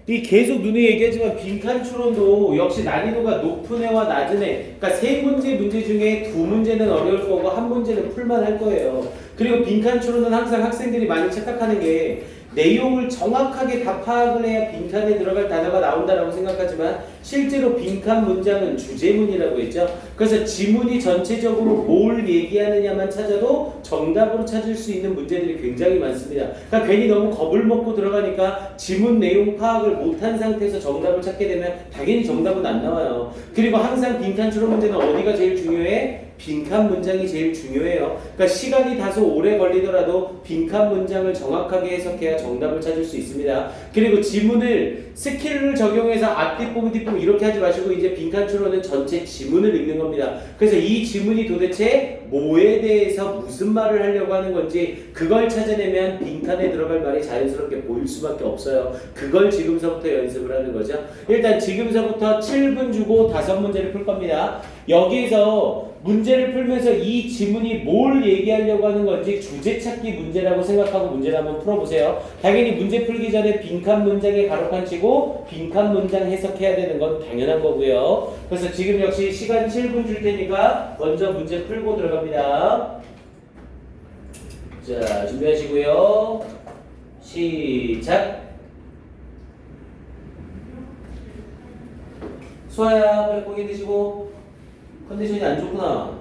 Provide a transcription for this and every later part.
이 계속 누누이 얘기하지만 빈칸 추론도 역시 난이도가 높은 애와 낮은 애, 그러니까 세 문제 중에 두 문제는 어려울 거고 한 문제는 풀만 할 거예요. 그리고 빈칸 추론은 항상 학생들이 많이 착각하는 게 내용을 정확하게 다 파악을 해야 빈칸에 들어갈 단어가 나온다라고 생각하지만 실제로 빈칸 문장은 주제문이라고 했죠. 그래서 지문이 전체적으로 뭘 얘기하느냐만 찾아도 정답으로 찾을 수 있는 문제들이 굉장히 많습니다. 그러니까 괜히 너무 겁을 먹고 들어가니까 지문 내용 파악을 못한 상태에서 정답을 찾게 되면 당연히 정답은 안 나와요. 그리고 항상 빈칸 추론 문제는 어디가 제일 중요해? 빈칸 문장이 제일 중요해요. 그러니까 시간이 다소 오래 걸리더라도 빈칸 문장을 정확하게 해석해야 정답을 찾을 수 있습니다. 그리고 지문을 스킬을 적용해서 앞뒷부분 뒷부분 이렇게 하지 마시고 이제 빈칸 추론은 전체 지문을 읽는 겁니다. 그래서 이 지문이 도대체 뭐에 대해서 무슨 말을 하려고 하는 건지 그걸 찾아내면 빈칸에 들어갈 말이 자연스럽게 보일 수밖에 없어요. 그걸 지금서부터 연습을 하는 거죠. 일단 지금서부터 7분 주고 5문제를 풀 겁니다. 여기에서 문제를 풀면서 이 지문이 뭘 얘기하려고 하는 건지 주제 찾기 문제라고 생각하고 문제를 한번 풀어보세요. 당연히 문제 풀기 전에 빈칸 문장에 가로판 치고 빈칸 문장 해석해야 되는 건 당연한 거고요. 그래서 지금 역시 시간 7분 줄 테니까 먼저 문제 풀고 들어갑니다. 자, 준비하시고요. 시작! 수아야, 빨리 고개 드시고. 컨디션이 안 좋구나.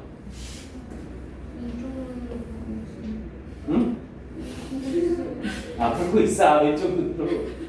응? 아, 풀고 있어. 왼쪽 눈으로.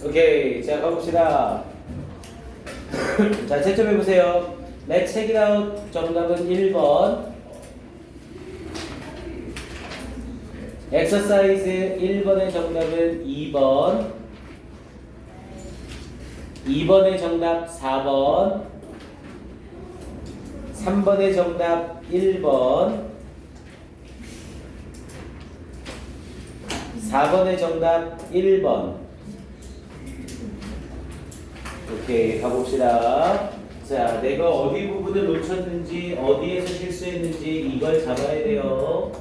오케이, 자 가봅시다. 자 채점해보세요. Let's check it out. 정답은 1번. 엑서사이즈 1번의 정답은 2번. 2번의 정답 4번. 3번의 정답 1번. 4번의 정답 1번. 오케이, 가봅시다. 자, 내가 어디 부분을 놓쳤는지, 어디에서 실수했는지 이걸 잡아야 돼요.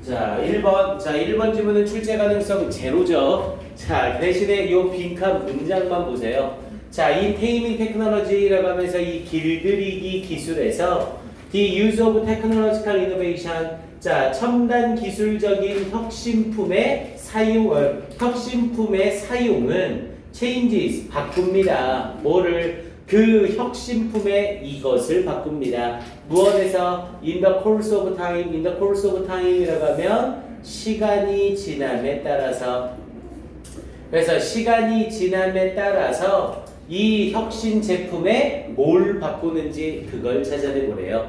자, 1번. 자, 1번 지문은 출제 가능성 제로죠. 자, 대신에 이 빈칸 문장만 보세요. 자, 이 테이밍 테크놀로지라고 하면서 이 길들이기 기술에서 The use of technological innovation. 자, 첨단 기술적인 혁신품의 사용은 changes, 바꿉니다. 뭐를? 그 혁신품의 이것을 바꿉니다. 무엇에서? In the course of time. In the course of time이라고 하면 시간이 지남에 따라서. 그래서 시간이 지남에 따라서 이 혁신 제품에 뭘 바꾸는지 그걸 찾아내 보래요.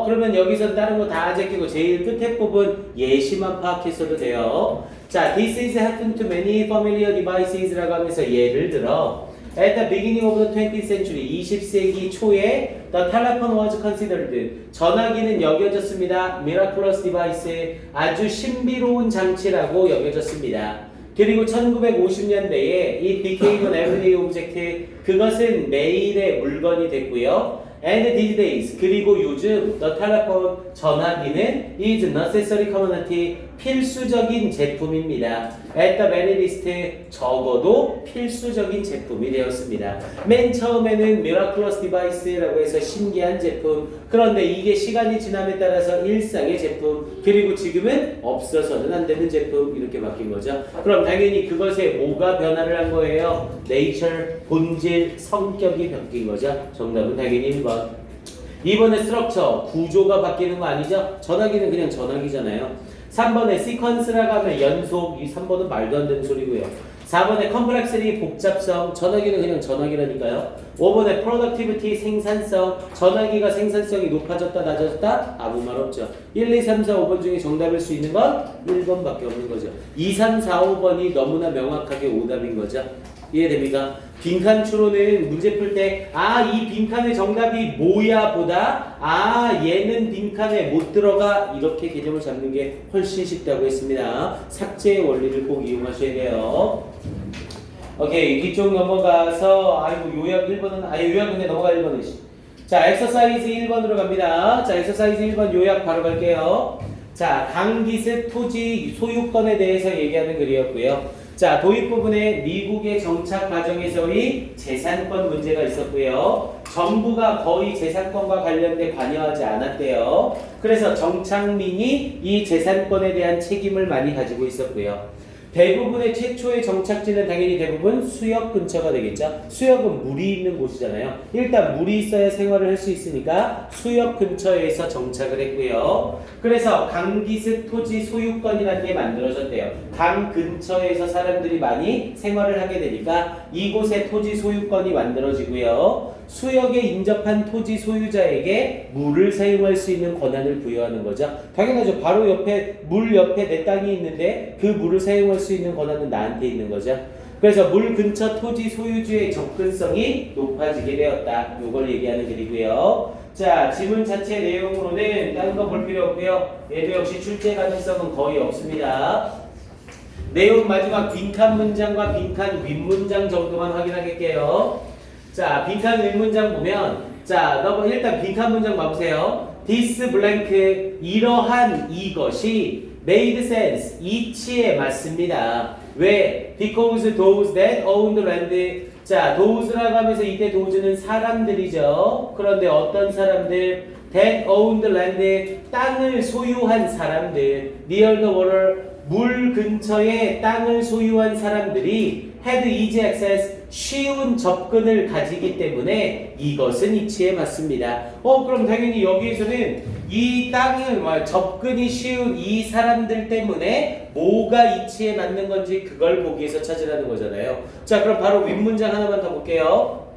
그러면 여기서 다른 거 다 제끼고 제일 끝에 부분 예시만 파악했어도 돼요. 자, this is happened to many familiar devices라고 하면서 예를 들어 at the beginning of the 20th century 20세기 초에 the telephone was considered 전화기는 여겨졌습니다. miraculous device 아주 신비로운 장치라고 여겨졌습니다. 그리고 1950년대에 it became an everyday object 그것은 매일의 물건이 됐고요. And these days 그리고 요즘 the telephone 전화기는 is necessary commodity 필수적인 제품입니다. At the very least 적어도 필수적인 제품이 되었습니다. 맨 처음에는 miraculous device라고 해서 신기한 제품 그런데 이게 시간이 지남에 따라서 일상의 제품 그리고 지금은 없어서는 안 되는 제품 이렇게 바뀐 거죠. 그럼 당연히 그것에 뭐가 변화를 한 거예요? nature 본질 성격이 바뀐 거죠. 정답은 당연히 1번. 2번의 스트럭처 구조가 바뀌는 거 아니죠? 전화기는 그냥 전화기잖아요. 3번의 시퀀스라고 하면 연속 이 3번은 말도 안 되는 소리고요. 4번의 컴플렉시티 복잡성 전화기는 그냥 전화기라니까요. 5번의 productivity 생산성 전화기가 생산성이 높아졌다 낮아졌다 아무 말 없죠. 1, 2, 3, 4, 5번 중에 정답일 수 있는 건 1번밖에 없는 거죠. 2, 3, 4, 5번이 너무나 명확하게 오답인 거죠. 이해됩니까? 빈칸 추론은 문제 풀 때 이 빈칸의 정답이 뭐야 보다 얘는 빈칸에 못 들어가 이렇게 개념을 잡는 게 훨씬 쉽다고 했습니다. 삭제의 원리를 꼭 이용하셔야 돼요. 오케이 뒤쪽 넘어가서 요약 1번은 요약은에 넘어가 1번은 자 엑서사이즈 1번으로 갑니다. 자 엑서사이즈 1번 요약 바로 갈게요. 자 강기습 토지 소유권에 대해서 얘기하는 글이었고요. 자 도입 부분에 미국의 정착 과정에서의 재산권 문제가 있었고요. 정부가 거의 재산권과 관련돼 관여하지 않았대요. 그래서 정착민이 이 재산권에 대한 책임을 많이 가지고 있었고요. 대부분의 최초의 정착지는 당연히 대부분 수역 근처가 되겠죠. 수역은 물이 있는 곳이잖아요. 일단 물이 있어야 생활을 할 수 있으니까 수역 근처에서 정착을 했고요. 그래서 강기습 토지 소유권이라는 게 만들어졌대요. 강 근처에서 사람들이 많이 생활을 하게 되니까 이곳에 토지 소유권이 만들어지고요. 수역에 인접한 토지 소유자에게 물을 사용할 수 있는 권한을 부여하는 거죠. 당연하죠. 바로 옆에 물 옆에 내 땅이 있는데 그 물을 사용할 수 있는 권한은 나한테 있는 거죠. 그래서 물 근처 토지 소유주의 접근성이 높아지게 되었다. 이걸 얘기하는 글이고요. 자, 지문 자체 내용으로는 다른 거 볼 필요 없고요. 얘도 역시 출제 가능성은 거의 없습니다. 내용 마지막 빈칸 문장과 빈칸 윗문장 정도만 확인하겠게요. 자, 빈칸 윗문장 보면 자, 일단 빈칸 문장 봐보세요. This blank 이러한 이것이 made sense 이치에 맞습니다. 왜? Because those that own the land 자, those라고 하면서 이때 those는 사람들이죠. 그런데 어떤 사람들? that own the land 땅을 소유한 사람들 near the water 물 근처에 땅을 소유한 사람들이 had easy access 쉬운 접근을 가지기 때문에 이것은 이치에 맞습니다. 그럼 당연히 여기에서는 이 땅을 접근이 쉬운 이 사람들 때문에 뭐가 이치에 맞는 건지 그걸 보기 위해서 찾으라는 거잖아요. 자, 그럼 바로 윗문장 하나만 더 볼게요.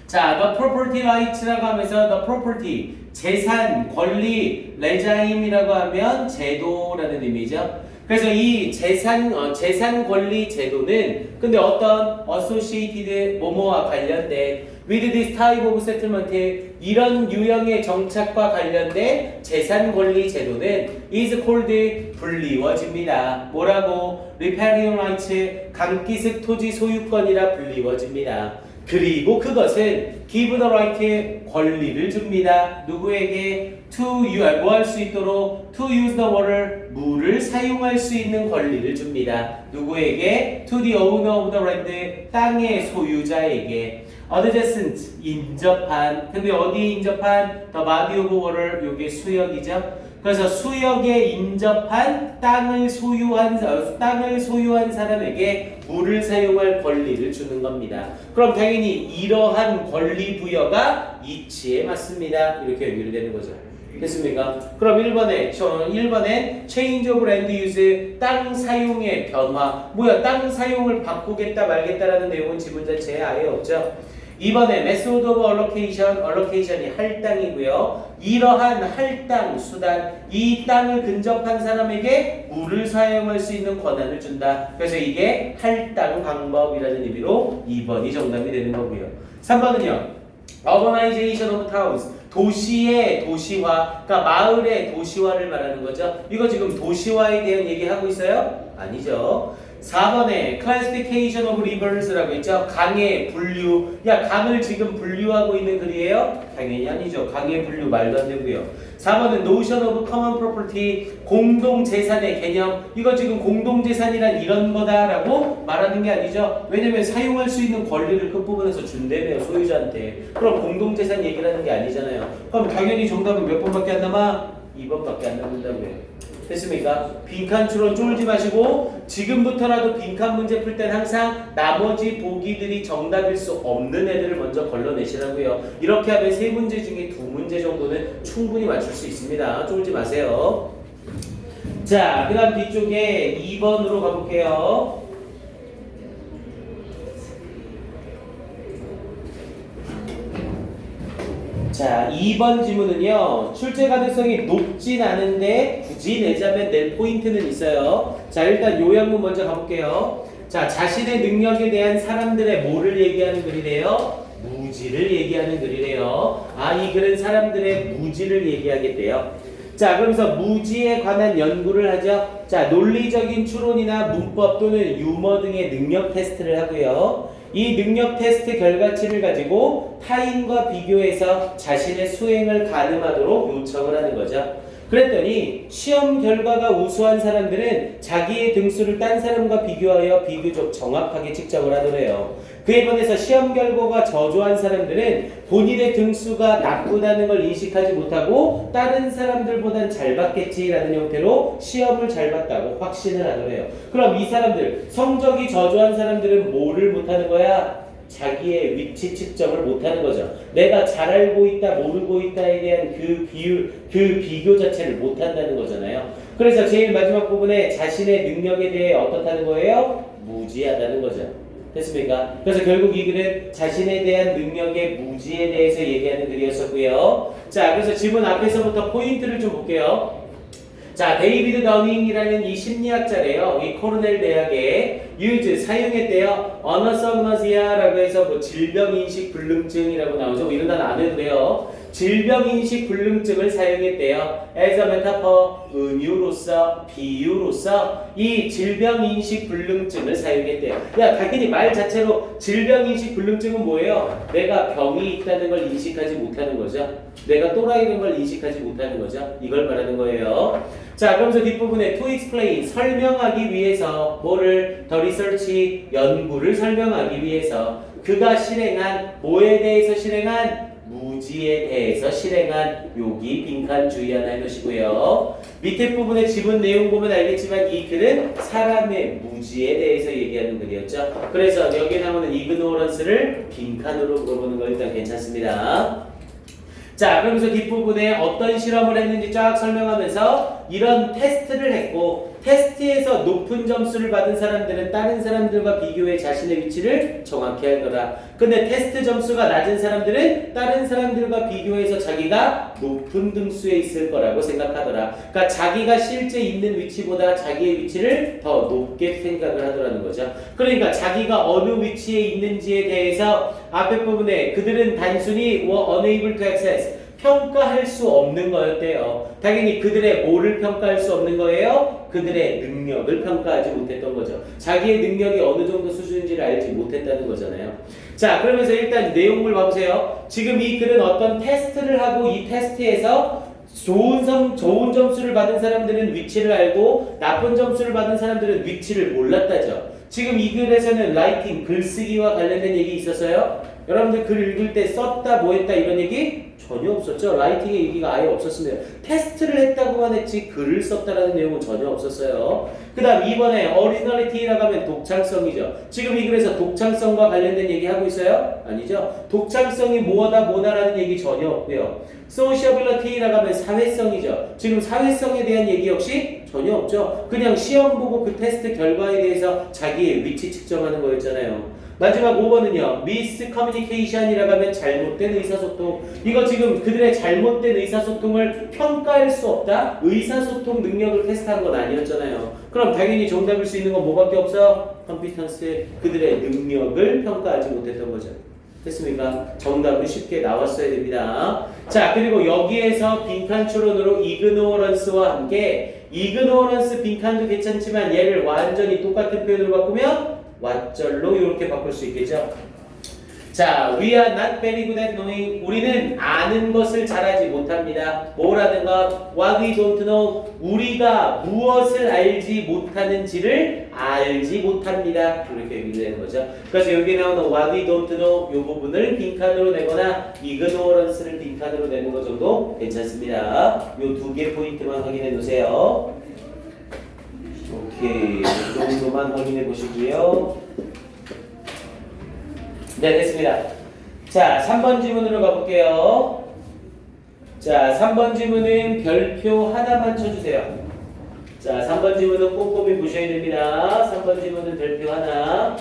자, the property rights라고 하면서 the property 재산, 권리, 레자임이라고 하면 제도라는 의미죠. 그래서 이 재산 권리 제도는 근데 어떤 associated 뭐뭐와 관련된 with this type of settlement 이런 유형의 정착과 관련된 재산 권리 제도는 is called 불리워집니다. 뭐라고? riparian rights 강기습 토지 소유권이라 불리워집니다. 그리고 그것은 give the right 권리를 줍니다. 누구에게? to 뭐 할 수 있도록 to use the water 물을 사용할 수 있는 권리를 줍니다. 누구에게? to the owner of the land 땅의 소유자에게. adjacent 인접한. 근데 어디에 인접한? the body of water 요게 수역이죠. 그래서 수역에 인접한 땅을 소유한 사람에게 물을 사용할 권리를 주는 겁니다. 그럼 당연히 이러한 권리 부여가 이치에 맞습니다. 이렇게 연결되는 거죠. 됐습니까? 그럼 1번에 change of land use 땅 사용의 변화. 뭐야? 땅 사용을 바꾸겠다 말겠다라는 내용은 지문 자체에 아예 없죠. 2번에 method of allocation이 할당이고요. 이러한 할당 수단, 이 땅을 근접한 사람에게 물을 사용할 수 있는 권한을 준다. 그래서 이게 할당 방법이라는 의미로 2번이 정답이 되는 거고요. 3번은요. urbanization of towns 도시의 도시화, 그러니까 마을의 도시화를 말하는 거죠. 이거 지금 도시화에 대한 얘기하고 있어요? 아니죠. 4번에 classification of rivers라고 있죠. 강의 분류. 야, 강을 지금 분류하고 있는 글이에요? 당연히 아니죠. 강의 분류 말도 안 되고요. 4번은 notion of common property, 공동재산의 개념. 이거 지금 공동재산이란 이런 거다라고 말하는 게 아니죠. 왜냐면 사용할 수 있는 권리를 끝부분에서 준대매요, 소유자한테. 그럼 공동재산 얘기를 하는 게 아니잖아요. 그럼 당연히 정답은 몇 번밖에 안 남아? 2번밖에 안 남는다고요. 됐습니까? 빈칸 추론 쫄지 마시고 지금부터라도 빈칸 문제 풀 땐 항상 나머지 보기들이 정답일 수 없는 애들을 먼저 걸러내시라고요. 이렇게 하면 세 문제 중에 두 문제 정도는 충분히 맞출 수 있습니다. 쫄지 마세요. 자, 그 다음 뒤쪽에 2번으로 가볼게요. 자, 2번 지문은요, 출제 가능성이 높진 않은데 굳이 내자면 낼 포인트는 있어요. 자, 일단 요약문 먼저 가볼게요. 자, 자신의 능력에 대한 사람들의 뭐를 얘기하는 글이래요? 무지를 얘기하는 글이래요. 아, 이 글은 사람들의 무지를 얘기하겠대요. 자, 그러면서 무지에 관한 연구를 하죠. 자, 논리적인 추론이나 문법 또는 유머 등의 능력 테스트를 하고요. 이 능력 테스트 결과치를 가지고 타인과 비교해서 자신의 수행을 가늠하도록 요청을 하는 거죠. 그랬더니 시험 결과가 우수한 사람들은 자기의 등수를 딴 사람과 비교하여 비교적 정확하게 측정을 하더래요. 그에 반해서 시험 결과가 저조한 사람들은 본인의 등수가 나쁘다는 걸 인식하지 못하고 다른 사람들보단 잘 받겠지라는 형태로 시험을 잘 봤다고 확신을 하더래요. 그럼 이 사람들, 성적이 저조한 사람들은 뭐를 못하는 거야? 자기의 위치 측정을 못하는 거죠. 내가 잘 알고 있다, 모르고 있다에 대한 그 비율, 그 비교 자체를 못한다는 거잖아요. 그래서 제일 마지막 부분에 자신의 능력에 대해 어떻다는 거예요? 무지하다는 거죠. 됐습니까? 그래서 결국 이 글은 자신에 대한 능력의 무지에 대해서 얘기하는 글이었었고요. 자, 그래서 지문 앞에서부터 포인트를 좀 볼게요. 자, 데이비드 더닝이라는 이 심리학자래요. 이 코르넬 대학에 사용했대요. 어너서그너시아라고 해서 뭐 질병인식 불능증이라고 나오죠. 뭐 이런 단어 안 해도 돼요. 질병인식 불능증을 사용했대요. as a metaphor, 은유로서, 비유로서 이 질병인식 불능증을 사용했대요. 야, 당연히 말 자체로 질병인식 불능증은 뭐예요? 내가 병이 있다는 걸 인식하지 못하는 거죠. 내가 또라이라는 걸 인식하지 못하는 거죠. 이걸 말하는 거예요. 자, 그러면서 뒷부분에 to explain, 설명하기 위해서 뭐를 더 리서치, 연구를 설명하기 위해서 그가 실행한 뭐에 대해서 실행한 무지에 대해서 실행한 여기 빈칸 주의하나 해놓으시고요. 밑에 부분에 지문 내용 보면 알겠지만 이 글은 사람의 무지에 대해서 얘기하는 글이었죠. 그래서 여기에 나오는 ignorance를 빈칸으로 물어보는 거 일단 괜찮습니다. 자, 그러면서 뒷부분에 어떤 실험을 했는지 쫙 설명하면서 이런 테스트를 했고 테스트에서 높은 점수를 받은 사람들은 다른 사람들과 비교해 자신의 위치를 정확히 알더라. 근데 테스트 점수가 낮은 사람들은 다른 사람들과 비교해서 자기가 높은 등수에 있을 거라고 생각하더라. 그러니까 자기가 실제 있는 위치보다 자기의 위치를 더 높게 생각을 하더라는 거죠. 그러니까 자기가 어느 위치에 있는지에 대해서 앞에 부분에 그들은 단순히 were unable to access, 평가할 수 없는 거였대요. 당연히 그들의 뭐를 평가할 수 없는 거예요? 그들의 능력을 평가하지 못했던 거죠. 자기의 능력이 어느 정도 수준인지를 알지 못했다는 거잖아요. 자, 그러면서 일단 내용을 봐보세요. 지금 이 글은 어떤 테스트를 하고 이 테스트에서 좋은 점수를 받은 사람들은 위치를 알고 나쁜 점수를 받은 사람들은 위치를 몰랐다죠. 지금 이 글에서는 라이팅, 글쓰기와 관련된 얘기 있었어요? 여러분들 글 읽을 때 썼다, 뭐 했다 이런 얘기 전혀 없었죠. 라이팅의 얘기가 아예 없었습니다. 테스트를 했다고만 했지 글을 썼다라는 내용은 전혀 없었어요. 그 다음 2번에 originality라고 하면 독창성이죠. 지금 이 글에서 독창성과 관련된 얘기 하고 있어요? 아니죠. 독창성이 뭐다라는 얘기 전혀 없고요. sociability라고 하면 사회성이죠. 지금 사회성에 대한 얘기 역시 전혀 없죠. 그냥 시험 보고 그 테스트 결과에 대해서 자기의 위치 측정하는 거였잖아요. 마지막 5번은요. miscommunication이라고 하면 잘못된 의사소통. 이거 지금 그들의 잘못된 의사소통을 평가할 수 없다? 의사소통 능력을 테스트한 건 아니었잖아요. 그럼 당연히 정답일 수 있는 건 뭐밖에 없어? 컴피턴스, 그들의 능력을 평가하지 못했던 거죠. 됐습니까? 정답은 쉽게 나왔어야 됩니다. 자, 그리고 여기에서 빈칸 추론으로 ignorance와 함께 ignorance 빈칸도 괜찮지만 얘를 완전히 똑같은 표현으로 바꾸면 왓절로 이렇게 바꿀 수 있겠죠. 자, we are not very good at knowing. 우리는 아는 것을 잘하지 못합니다. 뭐라는 것? What we don't know. 우리가 무엇을 알지 못하는지를 알지 못합니다. 이렇게 얘기를 되는 거죠. 그래서 여기 나오는 what we don't know 이 부분을 빈칸으로 내거나 ignorance를 빈칸으로 내는 것 정도 괜찮습니다. 이 두 개 포인트만 확인해 놓으세요. 오케이, 이 정도만 확인해 보시고요. 네, 됐습니다. 자, 3번 지문으로 가볼게요. 자, 3번 지문은 별표 하나만 쳐주세요. 자, 3번 지문은 꼼꼼히 보셔야 됩니다. 3번 지문은 별표 하나.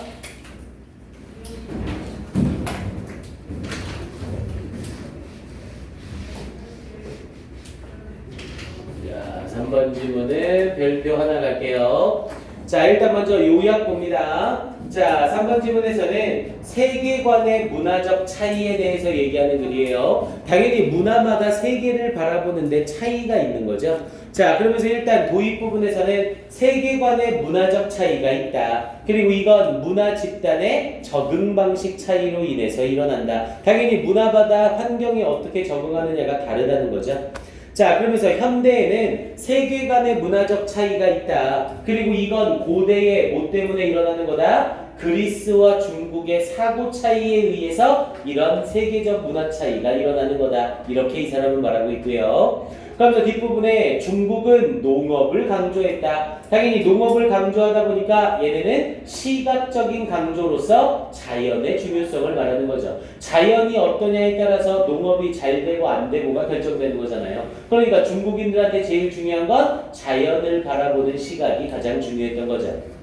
자, 3번 지문은 별표 하나 갈게요. 자, 일단 먼저 요약 봅니다. 자, 3번 지문에서는 세계관의 문화적 차이에 대해서 얘기하는 글이에요. 당연히 문화마다 세계를 바라보는데 차이가 있는 거죠. 자, 그러면서 일단 도입 부분에서는 세계관의 문화적 차이가 있다. 그리고 이건 문화 집단의 적응 방식 차이로 인해서 일어난다. 당연히 문화마다 환경에 어떻게 적응하느냐가 다르다는 거죠. 자, 그러면서 현대에는 세계관의 문화적 차이가 있다. 그리고 이건 고대의 뭐 때문에 일어나는 거다? 그리스와 중국의 사고 차이에 의해서 이런 세계적 문화 차이가 일어나는 거다. 이렇게 이 사람은 말하고 있고요. 그러면서 뒷부분에 중국은 농업을 강조했다. 당연히 농업을 강조하다 보니까 얘네는 시각적인 강조로서 자연의 중요성을 말하는 거죠. 자연이 어떠냐에 따라서 농업이 잘 되고 안 되고가 결정되는 거잖아요. 그러니까 중국인들한테 제일 중요한 건 자연을 바라보는 시각이 가장 중요했던 거죠.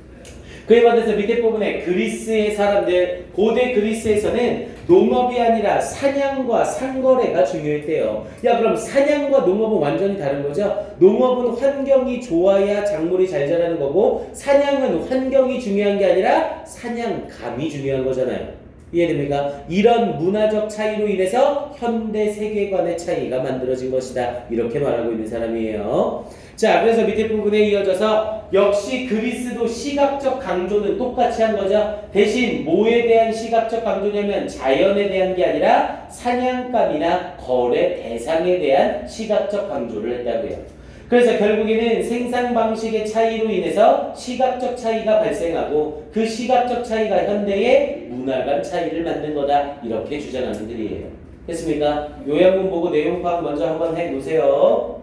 그에 반해서 밑에 부분에 그리스의 사람들, 고대 그리스에서는 농업이 아니라 사냥과 상거래가 중요했대요. 야, 그럼 사냥과 농업은 완전히 다른 거죠? 농업은 환경이 좋아야 작물이 잘 자라는 거고, 사냥은 환경이 중요한 게 아니라 사냥감이 중요한 거잖아요. 이해됩니까? 이런 문화적 차이로 인해서 현대 세계관의 차이가 만들어진 것이다. 이렇게 말하고 있는 사람이에요. 자, 그래서 밑에 부분에 이어져서 역시 그리스도 시각적 강조는 똑같이 한 거죠. 대신 뭐에 대한 시각적 강조냐면 자연에 대한 게 아니라 사냥감이나 거래 대상에 대한 시각적 강조를 했다고요. 그래서 결국에는 생산 방식의 차이로 인해서 시각적 차이가 발생하고 그 시각적 차이가 현대의 문화 간 차이를 만든 거다. 이렇게 주장하는 글이에요. 됐습니까? 요약문 보고 내용 파악 먼저 한번 해보세요.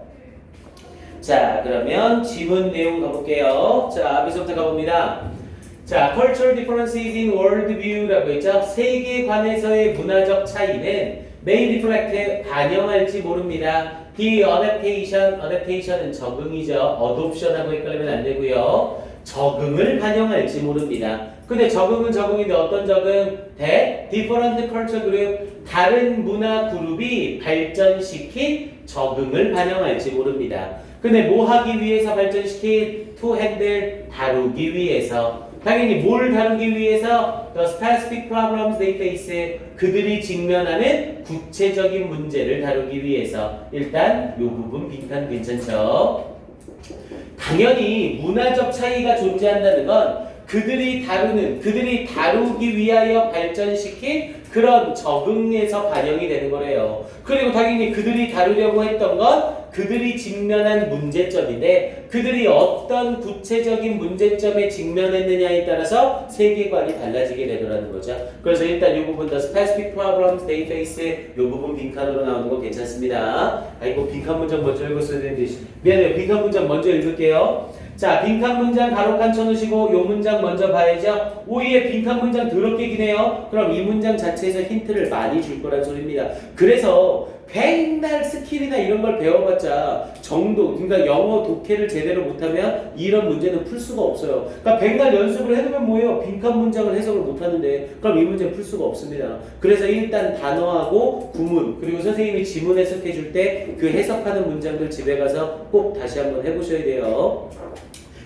자, 그러면 지문 내용 가볼게요. 자, 앞에서부터 가봅니다. 자, cultural differences in worldview라고 했죠. 세계관에서의 문화적 차이는 may reflect, 반영할지 모릅니다. The adaptation은 적응이죠. adoption하고 헷갈리면 안 되고요. 적응을 반영할지 모릅니다. 근데 적응은 적응인데 어떤 적응? different culture group, 다른 문화 그룹이 발전시킨 적응을 반영할지 모릅니다. 근데 뭐 하기 위해서 발전시킨? to handle, 다루기 위해서. 당연히 뭘 다루기 위해서? The specific problems they face, 그들이 직면하는 구체적인 문제를 다루기 위해서. 일단 이 부분 빈칸 괜찮죠? 당연히 문화적 차이가 존재한다는 건 그들이 다루기 위하여 발전시킨 그런 적응에서 반영이 되는 거래요. 그리고 당연히 그들이 다루려고 했던 건 그들이 직면한 문제점인데 그들이 어떤 구체적인 문제점에 직면했느냐에 따라서 세계관이 달라지게 되더라는 거죠. 그래서 일단 이 부분 the specific problems they face 이 부분 빈칸으로 나오는 거 괜찮습니다. 이거 빈칸 문장 먼저 읽었어야 되는데 미안해요. 빈칸 문장 먼저 읽을게요. 자, 빈칸 문장 가로칸 쳐놓으시고 요 문장 먼저 봐야죠. 오이에 빈칸 문장 더럽게 기네요. 그럼 이 문장 자체에서 힌트를 많이 줄 거란 소리입니다. 그래서 백날 스킬이나 이런 걸 배워봤자 그러니까 영어 독해를 제대로 못하면 이런 문제는 풀 수가 없어요. 그러니까 백날 연습을 해두면 뭐예요? 빈칸 문장을 해석을 못하는데 그럼 이 문제는 풀 수가 없습니다. 그래서 일단 단어하고 구문 그리고 선생님이 지문 해석해 줄 때 그 해석하는 문장들 집에 가서 꼭 다시 한번 해보셔야 돼요.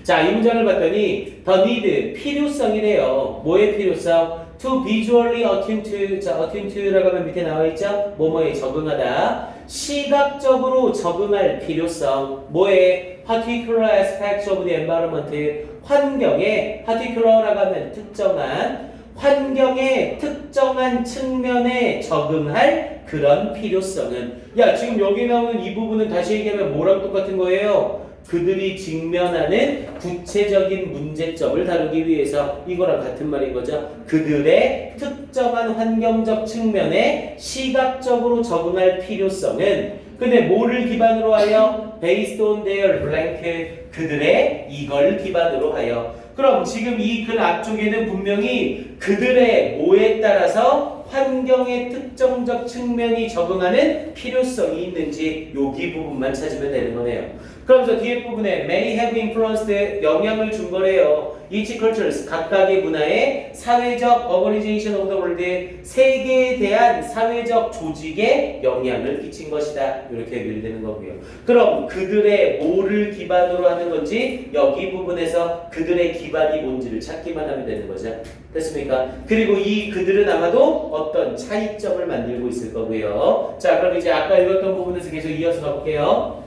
자, 이 문장을 봤더니 the need, 필요성이래요. 뭐의 필요성? to visually attune to. 자, attune to라고 하면 밑에 나와 있죠? 뭐뭐에 적응하다. 시각적으로 적응할 필요성. 뭐에? particular aspects of the environment. 환경에 particular라고 하면 특정한 환경의 특정한 측면에 적응할 그런 필요성은. 야, 지금 여기 나오는 이 부분은 다시 얘기하면 뭐랑 똑같은 거예요? 그들이 직면하는 구체적인 문제점을 다루기 위해서 이거랑 같은 말인 거죠. 그들의 특정한 환경적 측면에 시각적으로 적응할 필요성은. 근데 뭐를 기반으로 하여? Based on their blank. 그들의 이걸 기반으로 하여. 그럼 지금 이 글 앞쪽에는 분명히 그들의 뭐에 따라서 환경의 특정적 측면이 적응하는 필요성이 있는지 여기 부분만 찾으면 되는 거네요. 그러면서 뒤에 부분에 may have influenced 영향을 준 거래요. Each cultures 각각의 문화에 사회적 organization of the world 세계에 대한 사회적 조직에 영향을 끼친 것이다. 이렇게 연결되는 거고요. 그럼 그들의 뭐를 기반으로 하는 건지 여기 부분에서 그들의 기반이 뭔지를 찾기만 하면 되는 거죠. 됐습니까? 그리고 이 그들은 아마도 어떤 차이점을 만들고 있을 거고요. 자, 그럼 이제 아까 읽었던 부분에서 계속 이어서 가볼게요.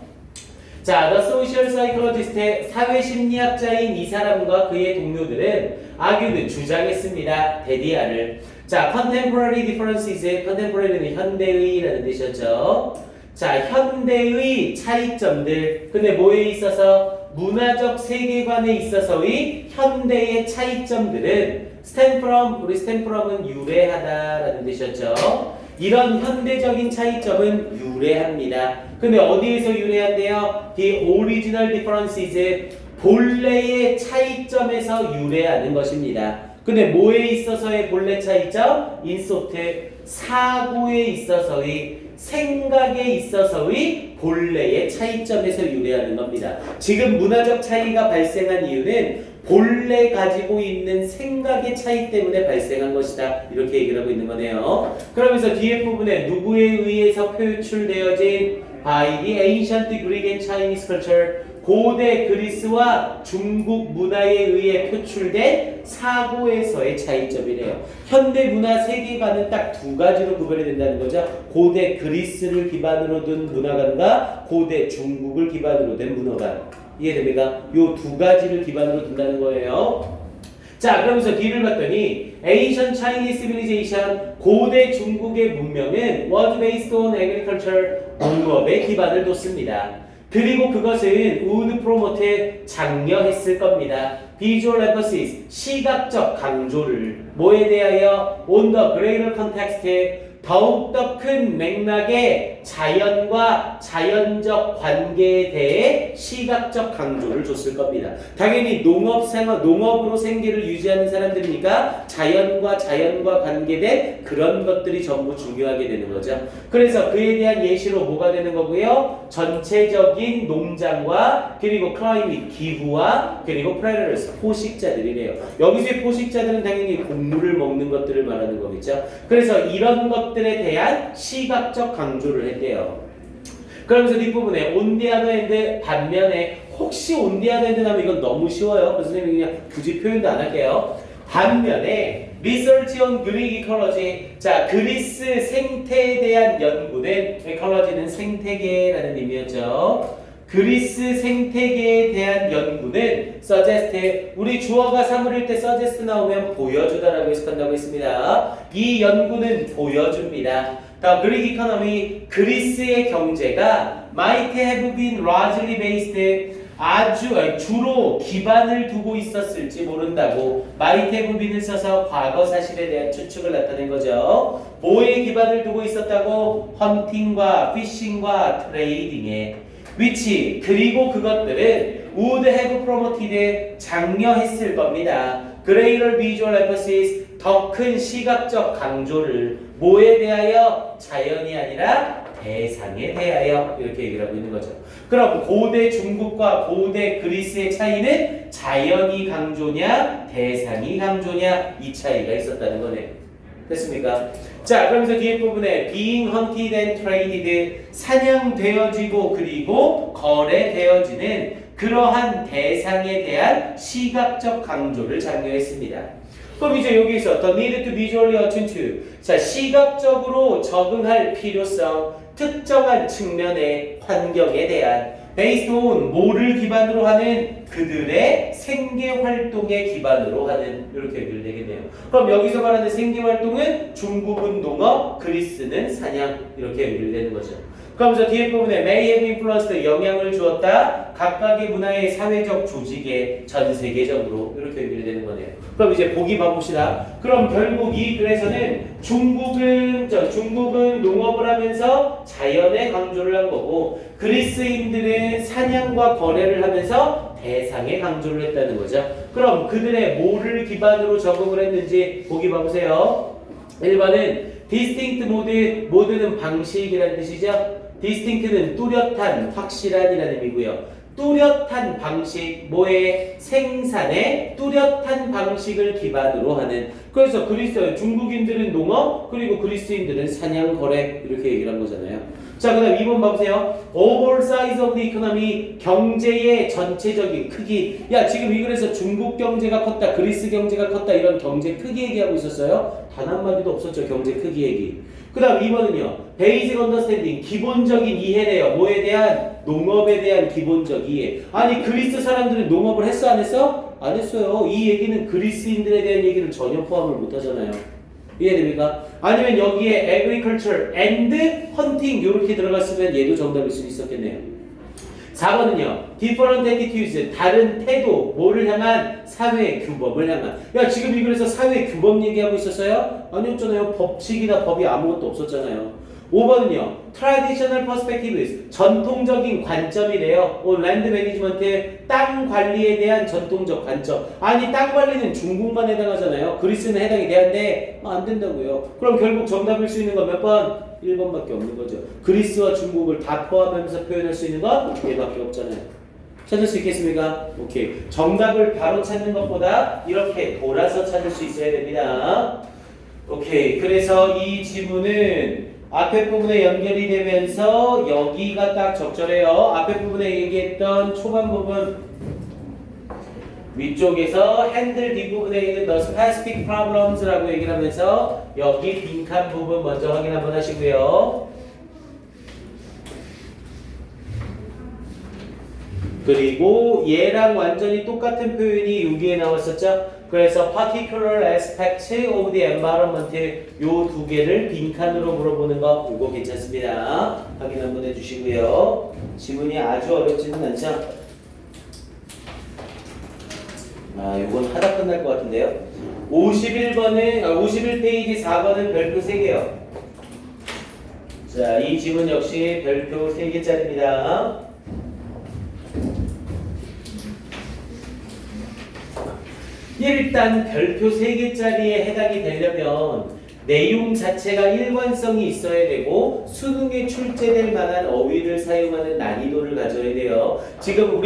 자, the social psychologist의 사회심리학자인 이 사람과 그의 동료들은 argued 주장했습니다. 대디안을. 자, contemporary differences, contemporary는 현대의라는 뜻이었죠. 자, 현대의 차이점들. 근데 뭐에 있어서? 문화적 세계관에 있어서의 현대의 차이점들은 stem from, 우리 stem from은 유래하다라는 뜻이었죠. 이런 현대적인 차이점은 유래합니다. 근데 어디에서 유래한대요? The original differences, 본래의 차이점에서 유래하는 것입니다. 근데 뭐에 있어서의 본래 차이점? 인소트, 사고에 있어서의, 생각에 있어서의 본래의 차이점에서 유래하는 겁니다. 지금 문화적 차이가 발생한 이유는 본래 가지고 있는 생각의 차이 때문에 발생한 것이다. 이렇게 얘기를 하고 있는 거네요. 그러면서 뒤에 부분에 누구에 의해서 표출되어진 by the ancient Greek and Chinese culture, 고대 그리스와 중국 문화에 의해 표출된 사고에서의 차이점이래요. 현대 문화 세계관은 딱 두 가지로 구별이 된다는 거죠. 고대 그리스를 기반으로 둔 문화관과 고대 중국을 기반으로 된 문화관. 이해됩니까? 요 두 가지를 기반으로 둔다는 거예요. 자, 그러면서 뒤를 봤더니 Ancient Chinese Civilization, 고대 중국의 문명은 was based on agriculture, 농업에 기반을 뒀습니다. 그리고 그것은 would promote, 장려했을 겁니다. visual emphasis, 시각적 강조를 뭐에 대하여? on the greater context, 더욱더 큰 맥락의 자연과 자연적 관계에 대해 시각적 강조를 줬을 겁니다. 당연히 농업으로 생계를 유지하는 사람들이니까 자연과 관계된 그런 것들이 전부 중요하게 되는 거죠. 그래서 그에 대한 예시로 뭐가 되는 거고요? 전체적인 농장과 그리고 클라이밋, 기후와 그리고 predators, 포식자들이래요. 여기서의 포식자들은 당연히 곡물을 먹는 것들을 말하는 거겠죠. 그래서 이런 것들에 대한 시각적 강조를 했대요. 그러면서 뒷부분에 on the other hand, 반면에 혹시 on the other hand 하면 이건 너무 쉬워요. 그래서 선생님이 그냥 굳이 표현도 안 할게요. 반면에 research on Greek ecology, 자, 그리스 생태에 대한 연구는, ecology는 생태계라는 의미였죠. 그리스 생태계에 대한 연구는 suggest, 우리 주어가 사물일 때 suggest 나오면 보여주다라고 해석한다고 했습니다. 이 연구는 보여줍니다. The Greek economy, 그리스의 경제가 might have been largely based, 주로 기반을 두고 있었을지 모른다고 might have been을 써서 과거 사실에 대한 추측을 나타낸 거죠. 뭐에 기반을 두고 있었다고? 헌팅과 피싱과 트레이딩에. which, 그리고 그것들은 would have promoted, 장려했을 겁니다. greater visual emphasis, 더 큰 시각적 강조를 뭐에 대하여? 자연이 아니라 대상에 대하여. 이렇게 얘기를 하고 있는 거죠. 그럼 고대 중국과 고대 그리스의 차이는 자연이 강조냐 대상이 강조냐 이 차이가 있었다는 거네요. 됐습니까? 자, 그러면서 뒤에 부분에 being hunted and traded, 사냥되어지고 그리고 거래되어지는 그러한 대상에 대한 시각적 강조를 장려했습니다. 그럼 이제 여기서 the need to visually attend to. 자, 시각적으로 적응할 필요성, 특정한 측면의 환경에 대한 based on 뭐를 기반으로 하는 그들의 생계 활동에 기반으로 하는 이렇게 얘기를 되겠네요. 그럼 여기서 말하는 생계 활동은 중국은 농업, 그리스는 사냥 이렇게 얘기를 되는 거죠. 그럼 저 뒤에 부분에 may have influenced 영향을 주었다. 각각의 문화의 사회적 조직에 전 세계적으로 이렇게 얘기를 되는 거네요. 그럼 이제 보기 봐봅시다. 그럼 결국 이 글에서는 중국은 농업을 하면서 자연에 강조를 한 거고 그리스인들은 사냥과 거래를 하면서 대상에 강조를 했다는 거죠. 그럼 그들의 뭐를 기반으로 적응을 했는지 보기 봐보세요. 1번은 distinct mode, 모드는 방식이라는 뜻이죠. distinct는 뚜렷한, 확실한이라는 의미고요. 뚜렷한 방식, 뭐의 생산의 뚜렷한 방식을 기반으로 하는. 그래서 중국인들은 농업, 그리고 그리스인들은 사냥, 거래 이렇게 얘기를 한 거잖아요. 자, 그 다음 2번 봐보세요. overall size of the economy, 경제의 전체적인 크기. 야, 지금 이 글에서 중국 경제가 컸다, 그리스 경제가 컸다 이런 경제 크기 얘기하고 있었어요? 단 한마디도 없었죠, 경제 크기 얘기. 그 다음 2번은요. basic understanding, 기본적인 이해래요. 뭐에 대한? 농업에 대한 기본적 이해. 아니 그리스 사람들은 농업을 했어 안 했어? 안 했어요. 이 얘기는 그리스인들에 대한 얘기를 전혀 포함을 못 하잖아요. 이해됩니까? 아니면 여기에 agriculture and hunting 이렇게 들어갔으면 얘도 정답일 수 있었겠네요. 4번은요. different attitudes, 다른 태도, 뭐를 향한? 사회 규범을 향한. 야, 지금 이 글에서 사회 규범 얘기하고 있었어요? 아니었잖아요. 법칙이나 법이 아무것도 없었잖아요. 5번은요. traditional perspectives, 전통적인 관점이래요. land management, 땅 관리에 대한 전통적 관점. 아니 땅 관리는 중국만 해당하잖아요. 그리스는 해당이 돼야인데 안 된다고요. 그럼 결국 정답일 수 있는 건 몇 번? 1번밖에 없는 거죠. 그리스와 중국을 다 포함하면서 표현할 수 있는 건 얘밖에 없잖아요. 찾을 수 있겠습니까? 오케이. 정답을 바로 찾는 것보다 이렇게 돌아서 찾을 수 있어야 됩니다. 오케이. 그래서 이 지문은 앞에 부분에 연결이 되면서 여기가 딱 적절해요. 앞에 부분에 얘기했던 초반 부분 위쪽에서 핸들 뒷부분에 있는 the specific problems라고 얘기를 하면서 여기 빈칸 부분 먼저 확인 한번 하시고요. 그리고 얘랑 완전히 똑같은 표현이 여기에 나왔었죠. 그래서 particular aspect of the environment 요 두 개를 빈칸으로 물어보는 거 이거 괜찮습니다. 확인 한번 해주시고요. 지문이 아주 어렵지는 않죠. 요건 하다 끝날 것 같은데요. 51페이지 4번은 별표 3개요. 자, 이 지문 역시 별표 3개짜리입니다. 일단 별표 3개짜리에 해당이 되려면 내용 자체가 일관성이 있어야 되고 수능에 출제될 만한 어휘를 사용하는 난이도를 가져야 돼요. 지금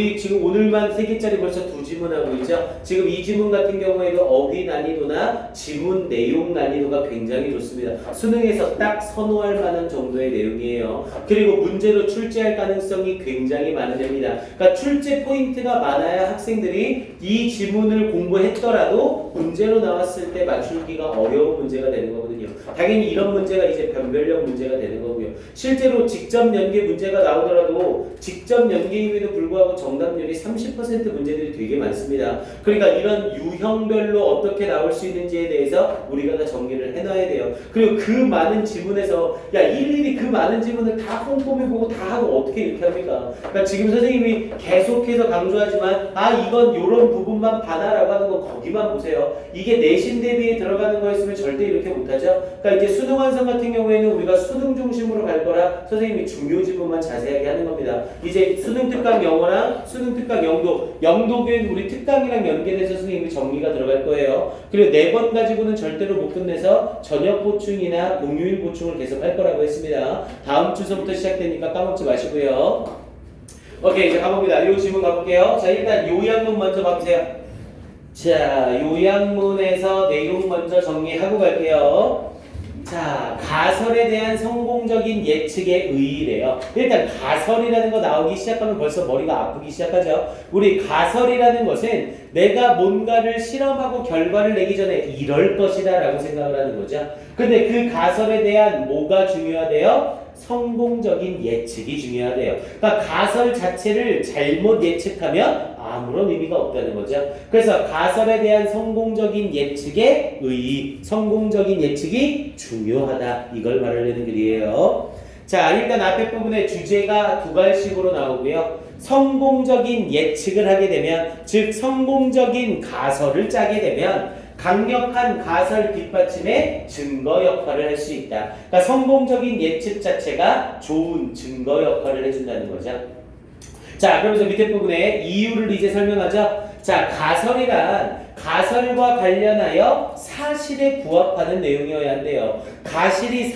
오늘만 3개짜리 벌써 2지문 하고 있죠. 지금 이 지문 같은 경우에도 어휘 난이도나 지문 내용 난이도가 굉장히 좋습니다. 수능에서 딱 선호할 만한 정도의 내용이에요. 그리고 문제로 출제할 가능성이 굉장히 많습니다. 그러니까 출제 포인트가 많아야 학생들이 이 지문을 공부했더라도 문제로 나왔을 때 맞추기가 어려운 문제가 되는 거거든요. 당연히 이런 문제가 이제 변별력 문제가 되는 거고요. 실제로 직접 연계 문제가 나오더라도 직접 연계임에도 불구하고 정답률이 30% 문제들이 되게 많습니다. 그러니까 이런 유형별로 어떻게 나올 수 있는지에 대해서 우리가 다 정리를 해놔야 돼요. 그리고 그 많은 지문에서 일일이 그 많은 지문을 다 꼼꼼히 보고 다 하고 어떻게 이렇게 합니까? 그러니까 지금 선생님이 계속해서 강조하지만 이건 요런 부분만 봐라라고 하는 거 거기만 보세요. 이게 내신 대비에 들어가는 거였으면 절대 이렇게 못하죠. 그러니까 이제 수능 완성 같은 경우에는 우리가 수능 중심으로 갈 거라 선생님이 중요 지문만 자세하게 하는 겁니다. 이제 수능 특강 영어랑 수능 특강 영독은 우리 특강이랑 연계돼서 선생님이 정리가 들어갈 거예요. 그리고 4번 가지고는 절대로 못 끝내서 저녁 보충이나 공휴일 보충을 계속 할 거라고 했습니다. 다음 주서부터 시작되니까 까먹지 마시고요. 오케이, 이제 가봅니다. 요 지문 가볼게요. 자, 일단 요약문 먼저 봐보세요. 자, 요약문에서 내용 먼저 정리하고 갈게요. 자, 가설에 대한 성공적인 예측의 의의래요. 일단 가설이라는 거 나오기 시작하면 벌써 머리가 아프기 시작하죠. 우리 가설이라는 것은 내가 뭔가를 실험하고 결과를 내기 전에 이럴 것이다 라고 생각을 하는 거죠. 근데 그 가설에 대한 뭐가 중요하대요? 성공적인 예측이 중요하대요. 그러니까 가설 자체를 잘못 예측하면 아무런 의미가 없다는 거죠. 그래서 가설에 대한 성공적인 예측의 의의, 성공적인 예측이 중요하다. 이걸 말하려는 글이에요. 자, 일단 앞에 부분에 주제가 두 갈식으로 나오고요. 성공적인 예측을 하게 되면, 즉 성공적인 가설을 짜게 되면 강력한 가설 뒷받침의 증거 역할을 할 수 있다. 그러니까 성공적인 예측 자체가 좋은 증거 역할을 해준다는 거죠. 자, 그러면서 밑에 부분에 이유를 이제 설명하죠. 자, 가설과 관련하여 사실에 부합하는 내용이어야 한대요. 가설이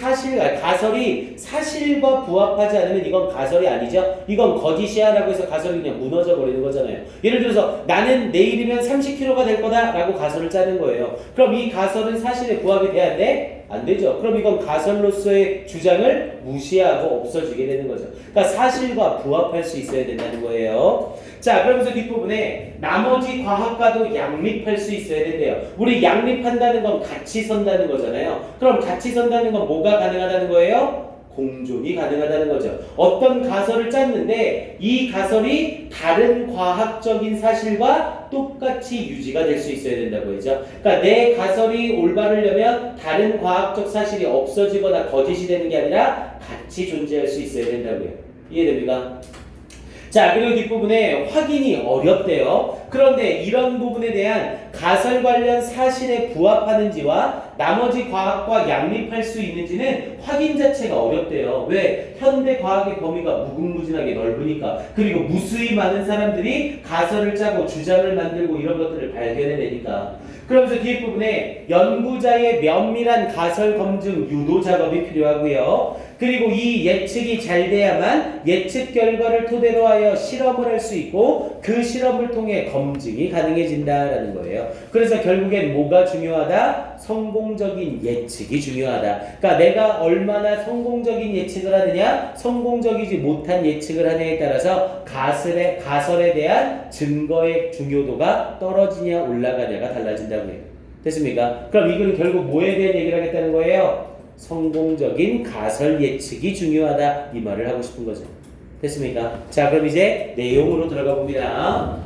사실과 부합하지 않으면 이건 가설이 아니죠. 이건 거짓이야 라고 해서 가설이 그냥 무너져 버리는 거잖아요. 예를 들어서 나는 내일이면 30kg가 될 거다 라고 가설을 짜는 거예요. 그럼 이 가설은 사실에 부합이 돼야 돼? 안 되죠. 그럼 이건 가설로서의 주장을 무시하고 없어지게 되는 거죠. 그러니까 사실과 부합할 수 있어야 된다는 거예요. 자, 그러면서 뒷부분에 나머지 과학과도 양립할 수 있어야 된대요. 우리 양립한다는 건 같이 선다는 거잖아요. 그럼 같이 선다는 건 뭐가 가능하다는 거예요? 공존이 가능하다는 거죠. 어떤 가설을 짰는데 이 가설이 다른 과학적인 사실과 똑같이 유지가 될 수 있어야 된다고 했죠. 그러니까 내 가설이 올바르려면 다른 과학적 사실이 없어지거나 거짓이 되는 게 아니라 같이 존재할 수 있어야 된다고요. 이해됩니까? 자, 그리고 뒷부분에 확인이 어렵대요. 그런데 이런 부분에 대한 가설 관련 사실에 부합하는지와 나머지 과학과 양립할 수 있는지는 확인 자체가 어렵대요. 왜? 현대 과학의 범위가 무궁무진하게 넓으니까. 그리고 무수히 많은 사람들이 가설을 짜고 주장을 만들고 이런 것들을 발견해내니까. 그러면서 뒤에 부분에 연구자의 면밀한 가설 검증 유도 작업이 필요하고요. 그리고 이 예측이 잘 돼야만 예측 결과를 토대로 하여 실험을 할 수 있고 그 실험을 통해 검증이 가능해진다라는 거예요. 그래서 결국엔 뭐가 중요하다? 성공적인 예측이 중요하다. 그러니까 내가 얼마나 성공적인 예측을 하느냐, 성공적이지 못한 예측을 하느냐에 따라서 가설에 대한 증거의 중요도가 떨어지냐 올라가냐가 달라진다고 해요. 됐습니까? 그럼 이건 결국 뭐에 대한 얘기를 하겠다는 거예요? 성공적인 가설 예측이 중요하다. 이 말을 하고 싶은 거죠. 됐습니까? 자, 그럼 이제 내용으로 들어가 봅니다.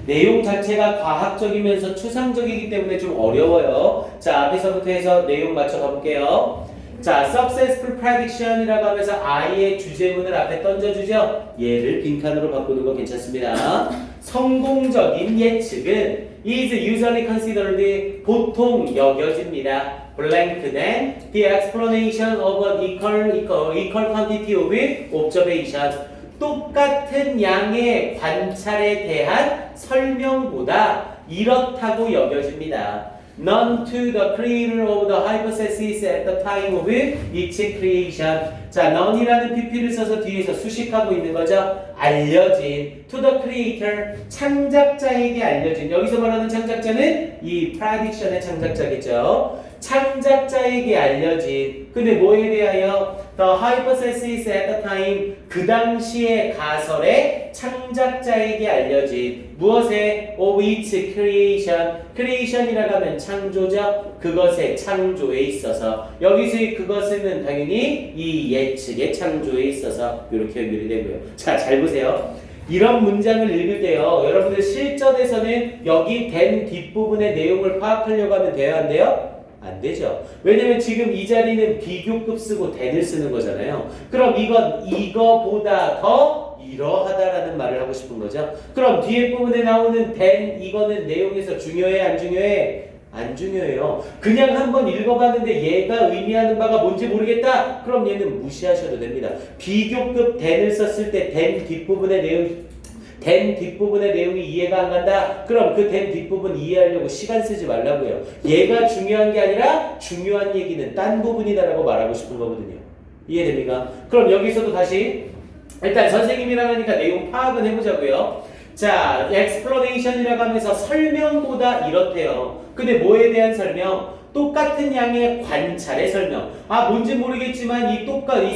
내용 자체가 과학적이면서 추상적이기 때문에 좀 어려워요. 자, 앞에서부터 해서 내용 맞춰 가볼게요. 자, successful prediction이라고 하면서 I의 주제문을 앞에 던져주죠. 얘를 빈칸으로 바꾸는 거 괜찮습니다. 성공적인 예측은 is usually considered 보통 여겨집니다. blank than the explanation of an equal quantity of observation. 똑같은 양의 관찰에 대한 설명보다 이렇다고 여겨집니다. Known to the creator of the hypothesis at the time of its creation. 자, known이라는 PP를 써서 뒤에서 수식하고 있는 거죠. 알려진 to the creator, 창작자에게 알려진. 여기서 말하는 창작자는 이 prediction의 창작자겠죠. 창작자에게 알려진. 근데 뭐에 대하여? The hypothesis at the time, 그 당시의 가설의 창작자에게 알려진 무엇에? Of its creation. creation이라고 하면 창조죠. 그것의 창조에 있어서. 여기서의 그것은 당연히 이 예측의 창조에 있어서 이렇게 연결이 되고요. 자, 잘 보세요. 이런 문장을 읽을 때요, 여러분들 실전에서는 여기 된 뒷부분의 내용을 파악하려고 하면 돼야 한대요? 안 되죠. 왜냐면 지금 이 자리는 비교급 쓰고 than을 쓰는 거잖아요. 그럼 이건 이거보다 더 이러하다라는 말을 하고 싶은 거죠. 그럼 뒤에 부분에 나오는 than 이거는 내용에서 중요해 안 중요해? 안 중요해요. 그냥 한번 읽어봤는데 얘가 의미하는 바가 뭔지 모르겠다? 그럼 얘는 무시하셔도 됩니다. 비교급 than을 썼을 때 than 뒷부분의 내용이 이해가 안 간다? 그럼 그 than 뒷부분 이해하려고 시간 쓰지 말라고요. 얘가 중요한 게 아니라 중요한 얘기는 딴 부분이다라고 말하고 싶은 거거든요. 이해됩니까? 그럼 여기서도 다시 일단 선생님이랑 하니까 내용 파악은 해보자고요. 자, explanation이라고 하면서 설명보다 이렇대요. 근데 뭐에 대한 설명? 똑같은 양의 관찰의 설명. 뭔지 모르겠지만 이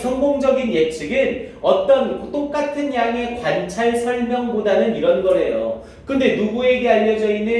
성공적인 예측은 어떤 똑같은 양의 관찰 설명보다는 이런 거래요. 근데 누구에게 알려져 있는